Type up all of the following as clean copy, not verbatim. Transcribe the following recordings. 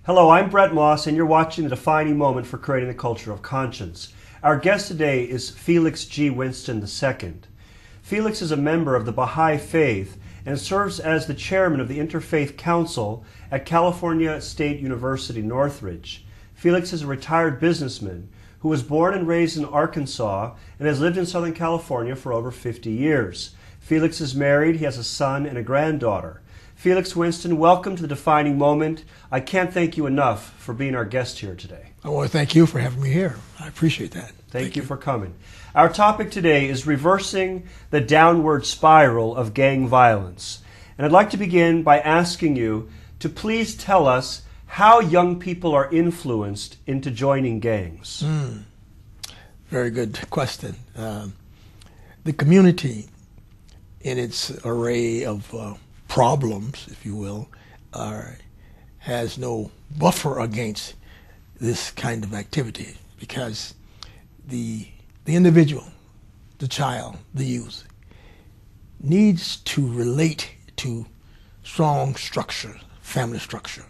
Hello, I'm Bret and you're watching the defining moment for creating the culture of conscience. Our guest today is Felix G. Winston II. Felix is a member of the Baha'i Faith and serves as the chairman of the Interfaith Council at California State University, Northridge. Felix is a retired businessman who was born and raised in Arkansas and has lived in Southern California for over 50 years. Felix is married, he has a son and a granddaughter. Felix Winston, welcome to the defining moment. I can't thank you enough for being our guest here today. I want to thank you for having me here. I appreciate that. Thank you for coming. Our topic today is reversing the downward spiral of gang violence. And I'd like to begin by asking you to please tell us how young people are influenced into joining gangs. Very good question. The community, in its array of problems, if you will, has no buffer against this kind of activity, because the individual, the child, the youth, needs to relate to strong structure, family structure.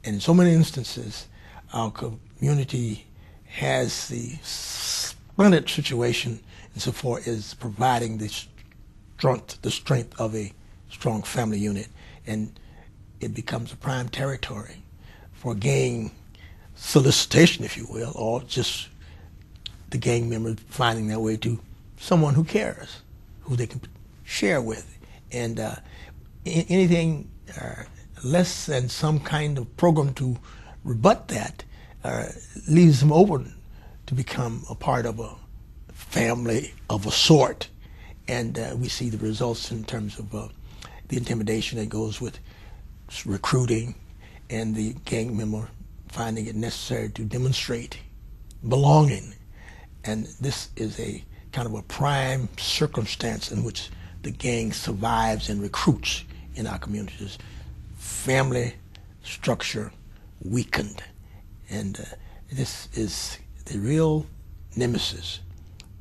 And in so many instances, our community has the splendid situation insofar as providing the strength of a strong family unit, and it becomes a prime territory for gang solicitation, if you will, or just the gang members finding their way to someone who cares, who they can share with. And anything less than some kind of program to rebut that leaves them open to become a part of a family of a sort. And we see the results in terms of the intimidation that goes with recruiting and the gang member finding it necessary to demonstrate belonging. And this is a kind of a prime circumstance in which the gang survives and recruits in our communities. Family structure weakened. And this is the real nemesis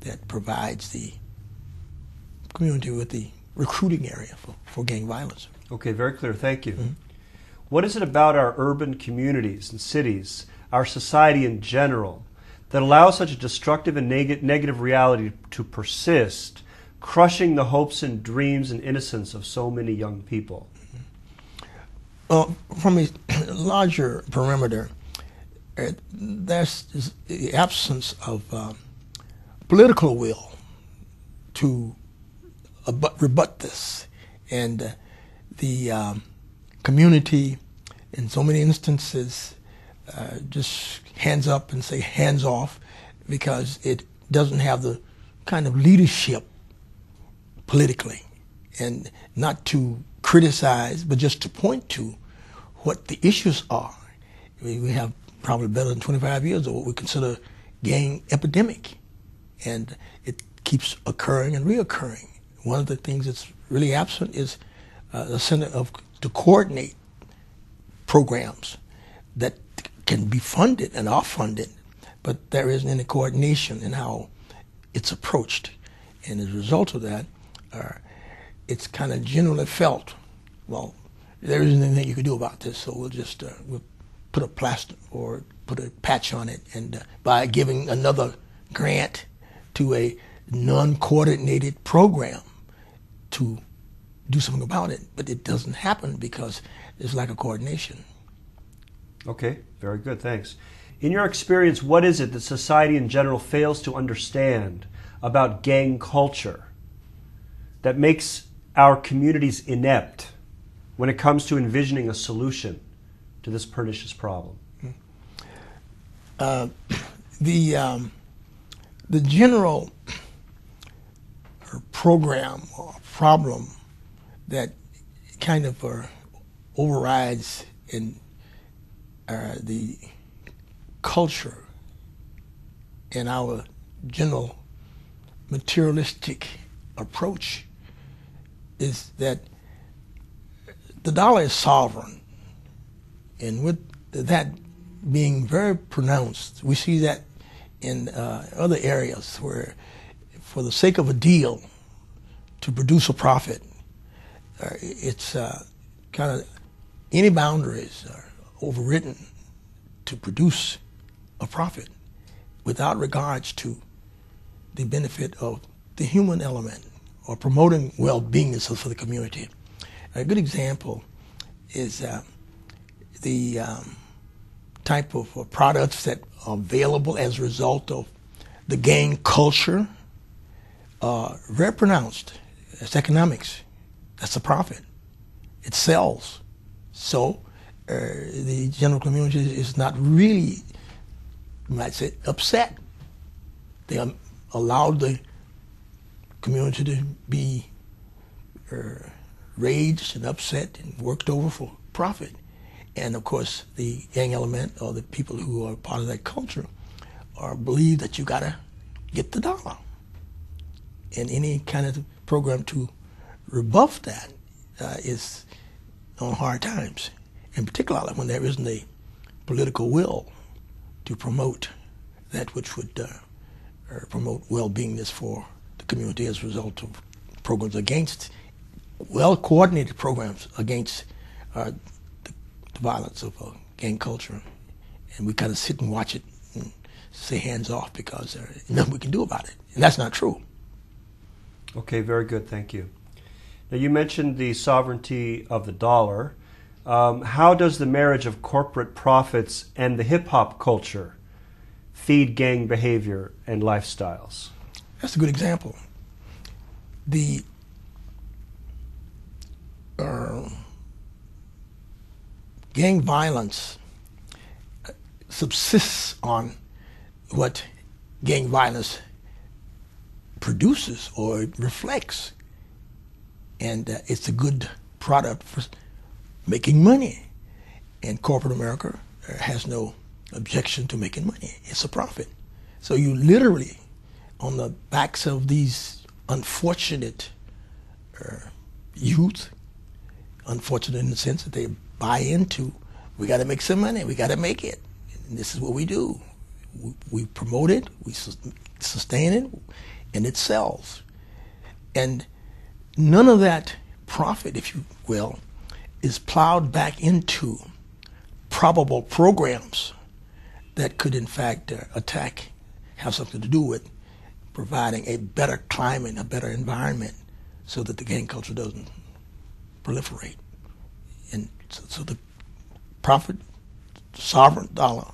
that provides the community with the recruiting area for gang violence. Okay, very clear. Thank you. What is it about our urban communities and cities, our society in general, that allows such a destructive and negative reality to persist, crushing the hopes and dreams and innocence of so many young people? From a larger perimeter, there's the absence of political will to rebut this, and the community in so many instances just hands up and say hands off, because it doesn't have the kind of leadership politically, and not to criticize but just to point to what the issues are. I mean, we have probably better than 25 years of what we consider gang epidemic, and it keeps occurring and reoccurring. One of the things that's really absent is a center to coordinate programs that can be funded and are funded, but there isn't any coordination in how it's approached. And as a result of that, it's kind of generally felt, well, there isn't anything you can do about this, so we'll just we'll put a plaster or put a patch on it, and by giving another grant to a non-coordinated program to do something about it. But it doesn't happen because there's lack of coordination. Okay, very good, thanks. In your experience, what is it that society in general fails to understand about gang culture that makes our communities inept when it comes to envisioning a solution to this pernicious problem? The general program or problem that kind of overrides in the culture and our general materialistic approach is that the dollar is sovereign, and with that being very pronounced, we see that in other areas where, for the sake of a deal, to produce a profit, it's kind of any boundaries are overridden to produce a profit without regards to the benefit of the human element or promoting well-being for the community. A good example is the type of products that are available as a result of the gang culture. Very pronounced. It's economics. That's a profit. It sells. So the general community is not really, you might say, upset. They allowed the community to be raged and upset and worked over for profit. And of course, the gang element or the people who are part of that culture believe that you gotta get the dollar. And any kind of program to rebuff that is on hard times, and particularly when there isn't a political will to promote that which would promote well-beingness for the community as a result of programs against, well-coordinated programs against the violence of gang culture. And we kind of sit and watch it and say hands off because there's nothing we can do about it. And that's not true. Okay, very good. Thank you. Now, you mentioned the sovereignty of the dollar. How does the marriage of corporate profits and the hip-hop culture feed gang behavior and lifestyles? That's a good example. The gang violence subsists on what gang violence produces or it reflects. And it's a good product for making money. And corporate America has no objection to making money. It's a profit. So you literally, on the backs of these unfortunate youth, unfortunate in the sense that they buy into, we got to make some money, we got to make it. And this is what we do. We promote it, we sustain it, and it sells. And none of that profit, if you will, is plowed back into probable programs that could in fact have something to do with providing a better climate, a better environment so that the gang culture doesn't proliferate. And so the profit, the sovereign dollar,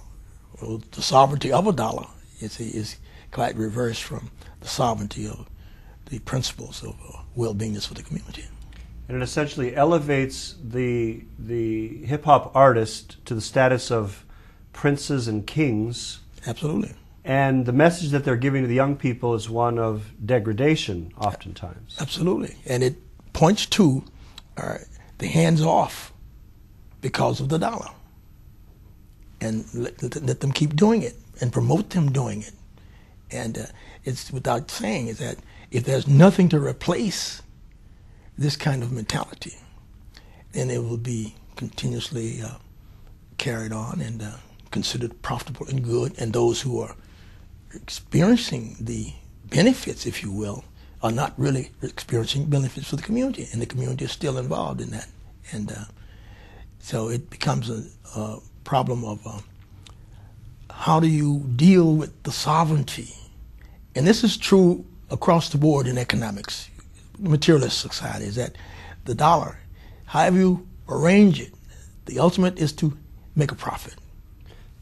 or the sovereignty of a dollar is quite reversed from the sovereignty of the principles of well-beingness for the community. And it essentially elevates the hip-hop artist to the status of princes and kings. Absolutely. And the message that they're giving to the young people is one of degradation, oftentimes. Absolutely. And it points to the hands-off because of the dollar. And let them keep doing it and promote them doing it. And it's without saying is that if there's nothing to replace this kind of mentality, then it will be continuously carried on and considered profitable and good. And those who are experiencing the benefits, if you will, are not really experiencing benefits for the community, and the community is still involved in that. And so it becomes a problem of how do you deal with the sovereignty? And this is true across the board in economics, materialist society, is that the dollar, however you arrange it, the ultimate is to make a profit.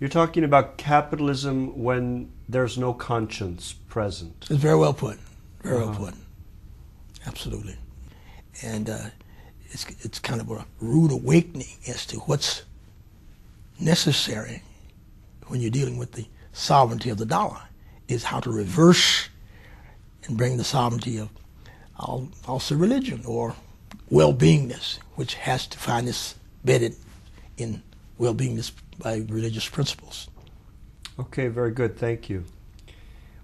You're talking about capitalism when there's no conscience present. It's very well put. Very well put. Absolutely. And it's kind of a rude awakening as to what's necessary when you're dealing with the sovereignty of the dollar, is how to reverse and bring the sovereignty of, I'll say, religion or well-beingness, which has to find its bedded in well-beingness by religious principles. Okay, very good. Thank you.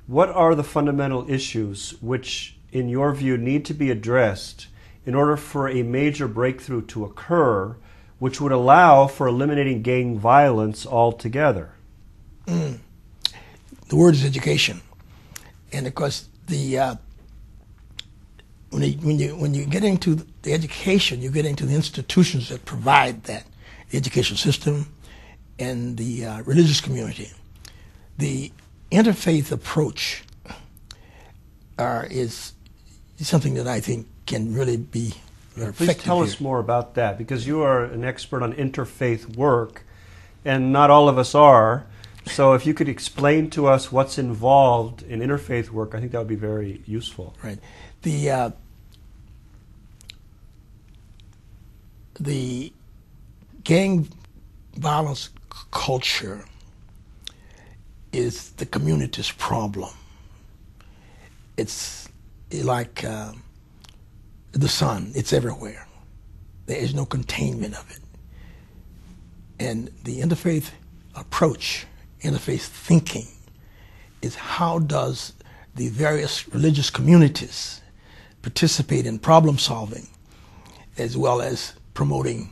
What are the fundamental issues which, in your view, need to be addressed in order for a major breakthrough to occur, which would allow for eliminating gang violence altogether? The word is education. And of course, when you get into the education, you get into the institutions that provide that, the education system and the religious community. The interfaith approach is something that I think can really be effective. Please tell us more about that, because you are an expert on interfaith work, and not all of us are. So if you could explain to us what's involved in interfaith work, I think that would be very useful. Right. The gang violence culture is the community's problem. It's like the sun. It's everywhere. There is no containment of it. And the interfaith approach, interfaith thinking, is how does the various religious communities participate in problem solving, as well as promoting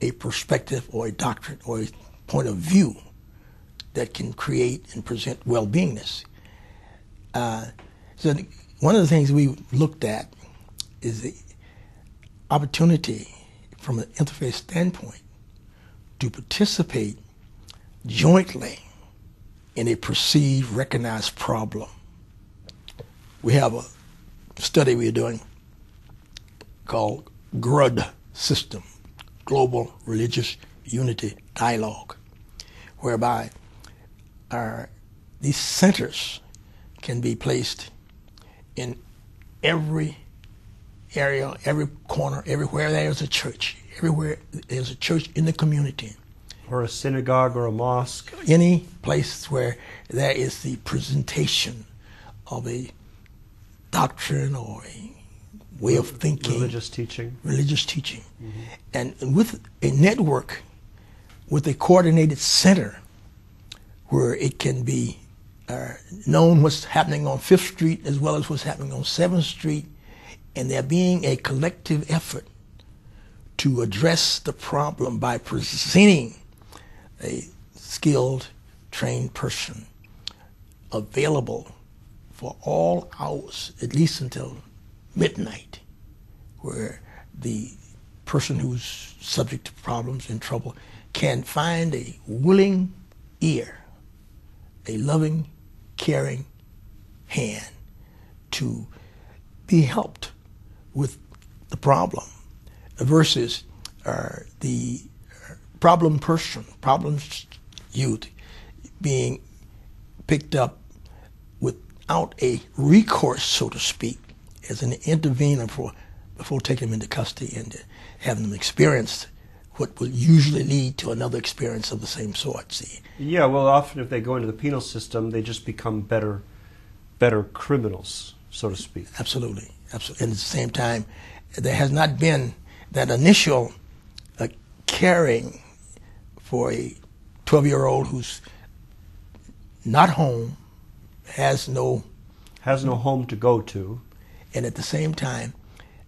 a perspective or a doctrine or a point of view that can create and present well-beingness. So one of the things we looked at is the opportunity from an interfaith standpoint to participate jointly in a perceived, recognized problem. We have a study we're doing called GRUD system, Global Religious Unity Dialogue, whereby these centers can be placed in every area, every corner, everywhere there's a church, everywhere there's a church in the community. Or a synagogue or a mosque. Any place where there is the presentation of a doctrine or a way of thinking. Religious teaching. Religious teaching. Mm-hmm. And with a network, with a coordinated center where it can be known what's happening on 5th Street as well as what's happening on 7th Street, and there being a collective effort to address the problem by presenting a skilled, trained person available for all hours, at least until midnight, where the person who's subject to problems, in trouble, can find a willing ear, a loving, caring hand to be helped with the problem, versus the problem person, problem youth being picked up without a recourse, so to speak, as an intervener before taking them into custody and having them experience what will usually lead to another experience of the same sort. See? Yeah, well, often if they go into the penal system, they just become better criminals, so to speak. Absolutely, absolutely. And at the same time, there has not been that initial caring for a 12-year-old who's not home, has no home to go to, and at the same time,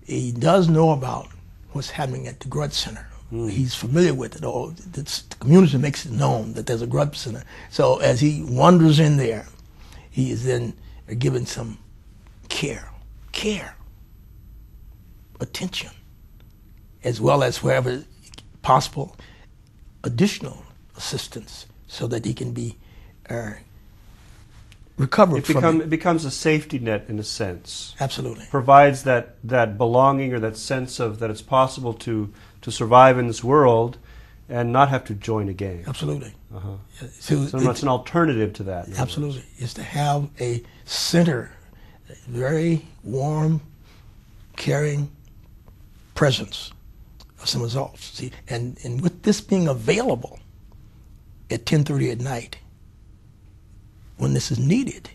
he does know about what's happening at the GRUD Center. He's familiar with it, or the community makes it known that there's a GRUD Center. So as he wanders in there, he is then given some care, attention, as well as wherever possible, additional assistance so that he can be recovered from it. It becomes a safety net in a sense. Absolutely. Provides that belonging or that sense of that it's possible to survive in this world and not have to join a gang. Absolutely. Uh-huh. So it's an alternative to that. Absolutely. It's to have a center, a very warm, caring presence of some results. See, and with this being available at 10:30 at night, when this is needed,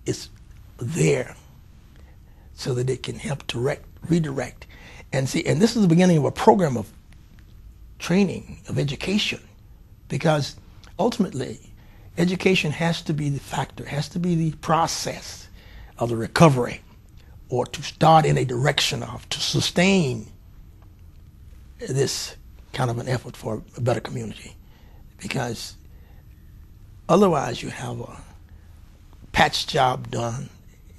it's there so that it can help redirect. And see, and this is the beginning of a program of training, of education, because ultimately education has to be the factor, has to be the process of the recovery, or to start in a direction of, to sustain this kind of an effort for a better community. Because otherwise you have a patch job done,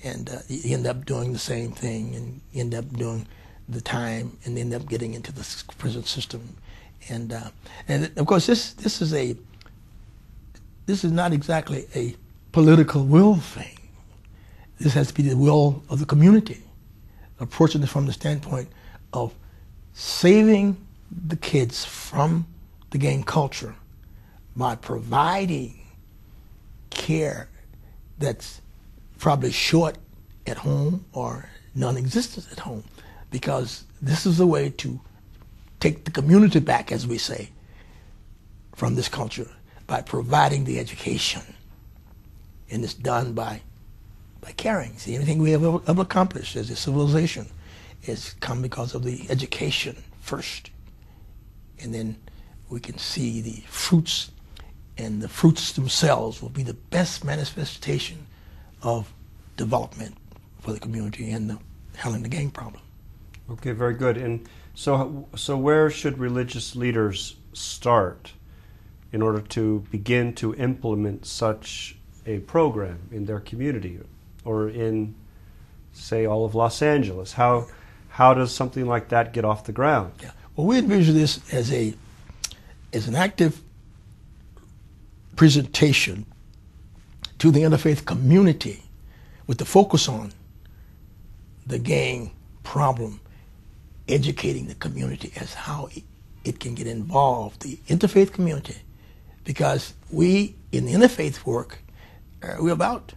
and you end up doing the same thing, and you end up doing the time, and end up getting into the prison system, And of course, this is not exactly a political will thing. This has to be the will of the community, approaching it from the standpoint of saving the kids from the gang culture by providing care that's probably short at home or non-existent at home, because this is a way to take the community back, as we say, from this culture by providing the education. And it's done by caring. See, anything we have ever accomplished as a civilization has come because of the education first. And then we can see the fruits, and the fruits themselves will be the best manifestation of development for the community and the handling the gang problem. Okay, very good. And so where should religious leaders start in order to begin to implement such a program in their community or in, say, all of Los Angeles? How does something like that get off the ground? Yeah. Well, we envision this as an active presentation to the interfaith community with the focus on the gang problem, educating the community as how it can get involved, the interfaith community, because we, in the interfaith work, we're about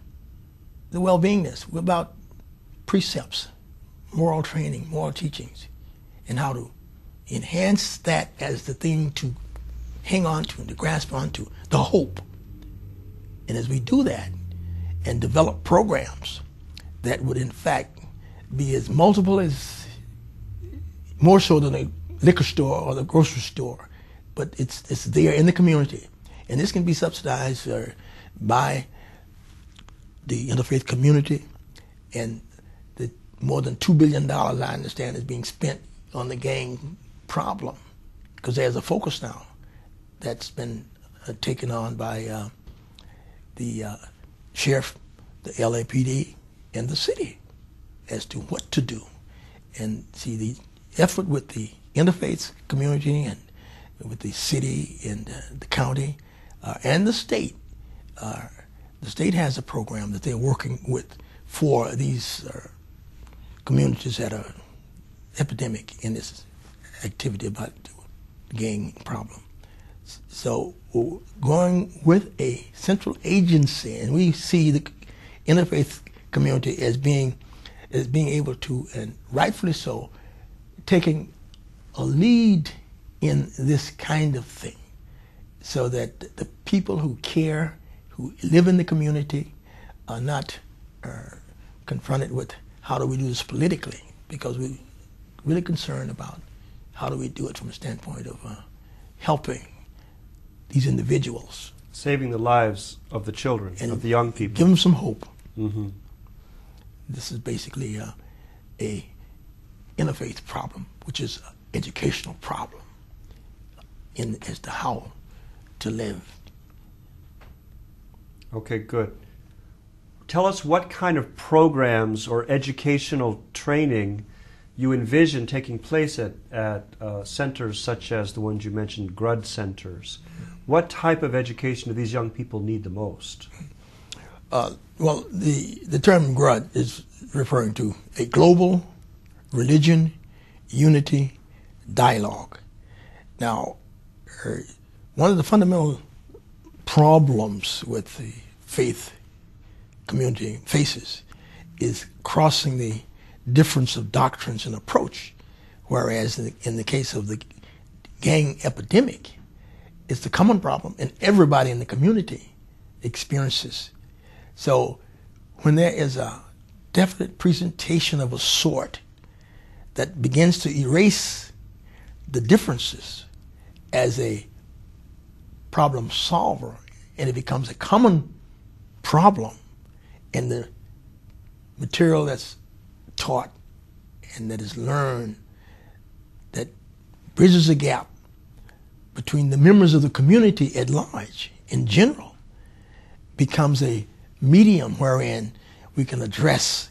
the well-beingness. We're about precepts, moral training, moral teachings, and how to enhance that as the thing to hang on to and to grasp onto, the hope. And as we do that and develop programs that would in fact be as multiple as, more so than a liquor store or the grocery store, but it's there in the community. And this can be subsidized by the interfaith community, and the more than $2 billion, I understand, is being spent on the gang problem, because there's a focus now that's been taken on by the sheriff, the LAPD, and the city as to what to do. And see, the effort with the interfaith community and with the city and the county and the state. The state has a program that they're working with for these communities that are epidemic in this activity about the gang problem. So going with a central agency, and we see the interfaith community as being able to, and rightfully so, taking a lead in this kind of thing, so that the people who care, who live in the community, are not confronted with how do we do this politically, because we're really concerned about how do we do it from a standpoint of helping these individuals. Saving the lives of the children, and of the young people. Give them some hope. Mm-hmm. This is basically a interfaith problem, which is an educational problem as to how to live. Okay, good. Tell us what kind of programs or educational training you envision taking place at centers such as the ones you mentioned, GRUD centers. What type of education do these young people need the most? Well, the term GRUD is referring to a global religion unity dialogue. Now, one of the fundamental problems with the faith community faces is crossing the difference of doctrines and approach, whereas in the case of the gang epidemic, it's the common problem and everybody in the community experiences. So when there is a definite presentation of a sort that begins to erase the differences as a problem solver, and it becomes a common problem, and the material that's taught and that is learned that bridges a gap between the members of the community at large in general becomes a medium wherein we can address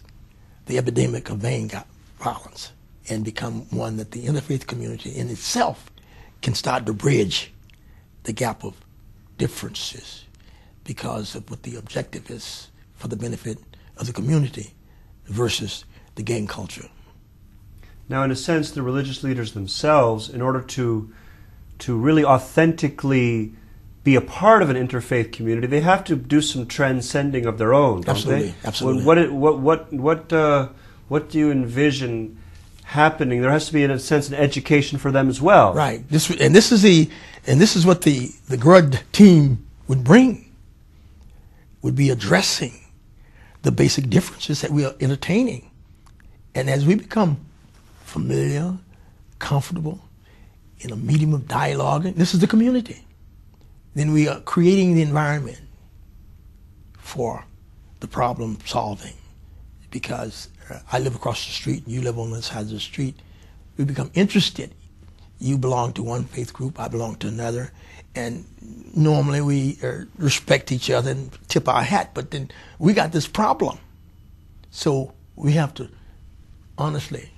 the epidemic of gang violence and become one that the interfaith community in itself can start to bridge the gap of differences because of what the objective is for the benefit of the community versus the gang culture. Now, in a sense, the religious leaders themselves, in order to really authentically be a part of an interfaith community, they have to do some transcending of their own, don't Absolutely, they? absolutely. What do you envision happening? There has to be, in a sense, an education for them as well. Right. This is what the GRUD team would bring. Would be addressing the basic differences that we are entertaining, and as we become familiar, comfortable in a medium of dialogue, this is the community. Then we are creating the environment for the problem solving. Because I live across the street and you live on this side of the street, we become interested. You belong to one faith group, I belong to another, and normally we respect each other and tip our hat, but then we got this problem. So we have to honestly,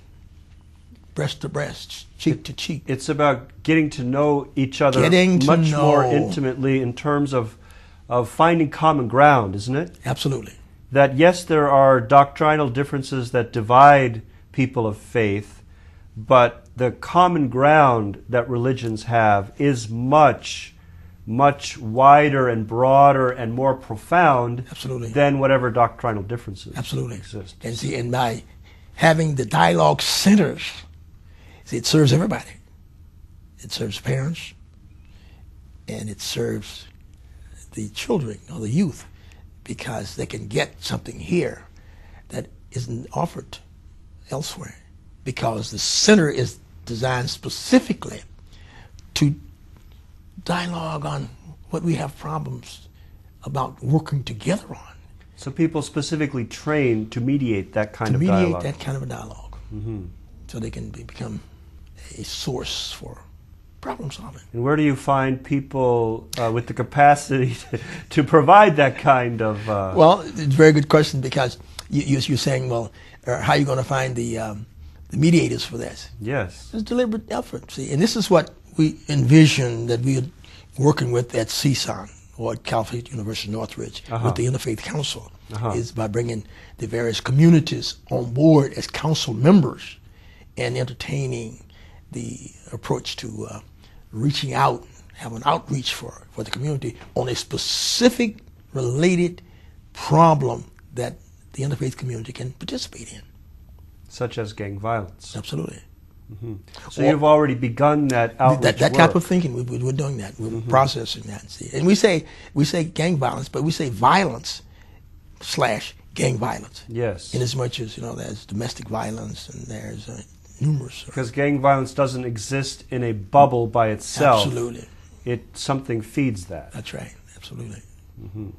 breast to breast, cheek to cheek. It's about getting to know each other much more intimately in terms of finding common ground, isn't it? Absolutely. That yes, there are doctrinal differences that divide people of faith, but the common ground that religions have is much, much wider and broader and more profound Absolutely. Than whatever doctrinal differences Absolutely. exist. And see, and by having the dialogue centers, see, it serves everybody. It serves parents, and it serves the children or the youth, because they can get something here that isn't offered elsewhere, because the center is designed specifically to dialogue on what we have problems about working together on. So people specifically train to mediate that kind of dialogue. To mediate that kind of a dialogue. Mm-hmm. So they can become a source for problem solving. And where do you find people with the capacity to provide that kind of... Well, it's a very good question, because you're saying, well, how are you going to find the mediators for this? Yes. It's deliberate effort, see. And this is what we envision that we are working with at CSUN, or at Cal State University Northridge, with the Interfaith Council, is by bringing the various communities on board as council members and entertaining the approach to reaching out, have an outreach for the community on a specific related problem that the interfaith community can participate in. Such as gang violence. Absolutely. Mm-hmm. So you've already begun that outreach that work. type of thinking, we're doing that. We're processing that. See. And we say gang violence, but we say violence/gang violence. Yes. In as much as, there's domestic violence and there's numerous. Because gang violence doesn't exist in a bubble by itself. Absolutely. Something feeds that. That's right. Absolutely. Mm-hmm.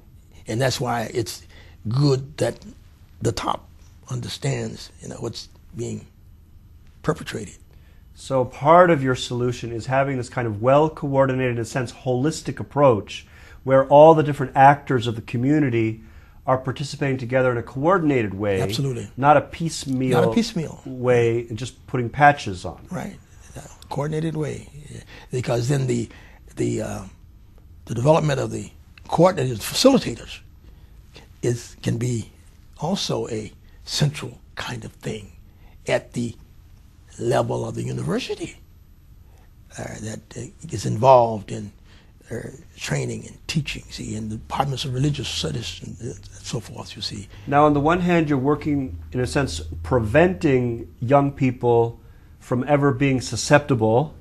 And that's why it's good that the top understands, what's being perpetrated. So part of your solution is having this kind of well-coordinated, in a sense, holistic approach where all the different actors of the community are participating together in a coordinated way. Absolutely. Not a piecemeal way, and just putting patches on. Right. Coordinated way. Because then the development of the coordinated facilitators can be also a central kind of thing at the level of the university that is involved in training and teaching, see, in the departments of religious studies and so forth, you see. Now, on the one hand, you're working, in a sense, preventing young people from ever being susceptible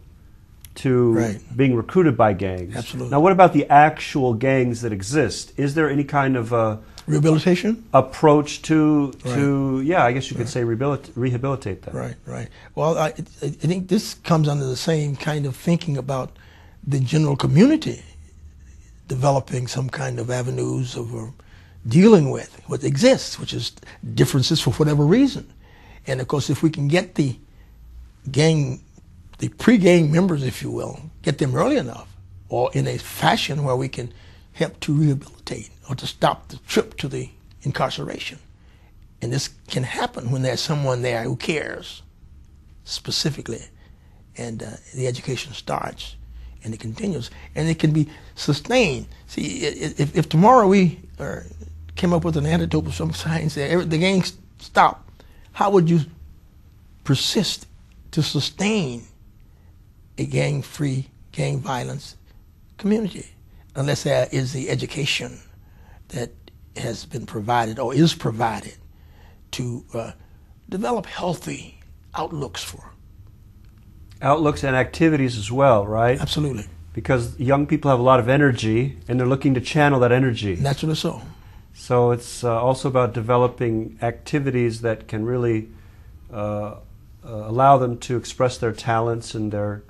to being recruited by gangs. Absolutely. Now, what about the actual gangs that exist? Is there any kind of rehabilitation approach to I guess you could say rehabilitate that? Right. Well, I think this comes under the same kind of thinking about the general community developing some kind of avenues of dealing with what exists, which is differences for whatever reason. And of course, if we can get the pre-gang members, if you will, get them early enough, or in a fashion where we can help to rehabilitate or to stop the trip to the incarceration. And this can happen when there's someone there who cares specifically and the education starts, and it continues, and it can be sustained. See, if tomorrow we came up with an antidote of some science, the gang stopped, how would you persist to sustain a gang-free, gang violence community unless there is the education that has been provided or is provided to develop healthy outlooks and activities as well, right? Absolutely. Because young people have a lot of energy and they're looking to channel that energy. Naturally so. So it's also about developing activities that can really allow them to express their talents and their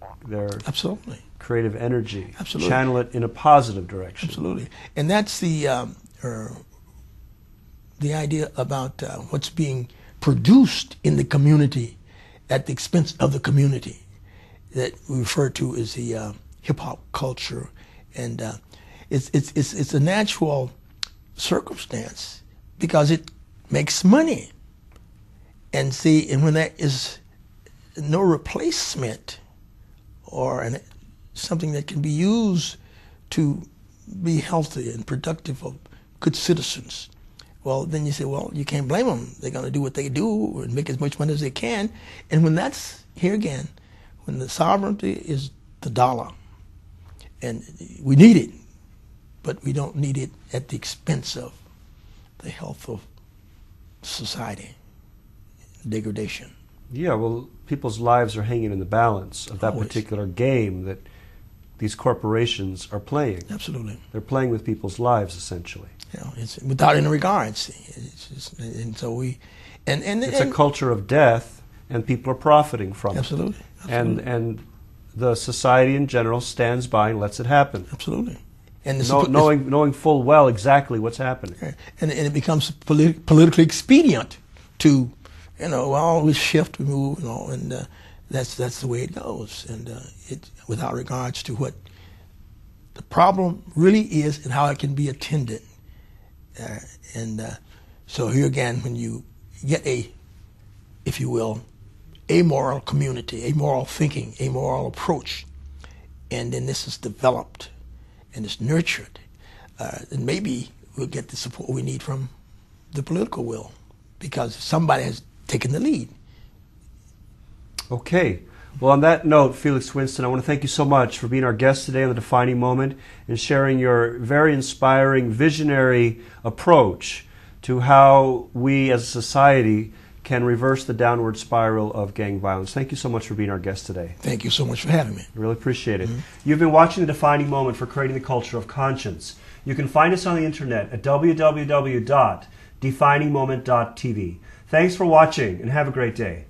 absolutely creative energy. Absolutely. Channel it in a positive direction. Absolutely. And that's the idea about what's being produced in the community at the expense of the community that we refer to as the hip-hop culture. And it's a natural circumstance because it makes money. And see, and when there is no replacement or something that can be used to be healthy and productive of good citizens, well, then you say, well, you can't blame them. They're going to do what they do and make as much money as they can. And when that's, here again, when the sovereignty is the dollar, and we need it, but we don't need it at the expense of the health of society, degradation. Yeah, well, people's lives are hanging in the balance of that particular game that these corporations are playing. Absolutely. They're playing with people's lives, essentially. Yeah, it's without any regards. And so we, it's a culture of death, and people are profiting from absolutely, it. Absolutely. And the society in general stands by and lets it happen. Absolutely. And knowing full well exactly what's happening. And it becomes politically expedient to, well, we shift, we move, and that's the way it goes. And it without regards to what the problem really is and how it can be attended. So here again, when you get if you will, amoral community, amoral thinking, amoral approach, and then this is developed and it's nurtured, then maybe we'll get the support we need from the political will because somebody has taken the lead. Okay. Well, on that note, Felix Winston, I want to thank you so much for being our guest today on The Defining Moment and sharing your very inspiring, visionary approach to how we as a society can reverse the downward spiral of gang violence. Thank you so much for being our guest today. Thank you so much for having me. Really appreciate it. You've been watching The Defining Moment for Creating the Culture of Conscience. You can find us on the internet at www.definingmoment.tv. Thanks for watching and have a great day.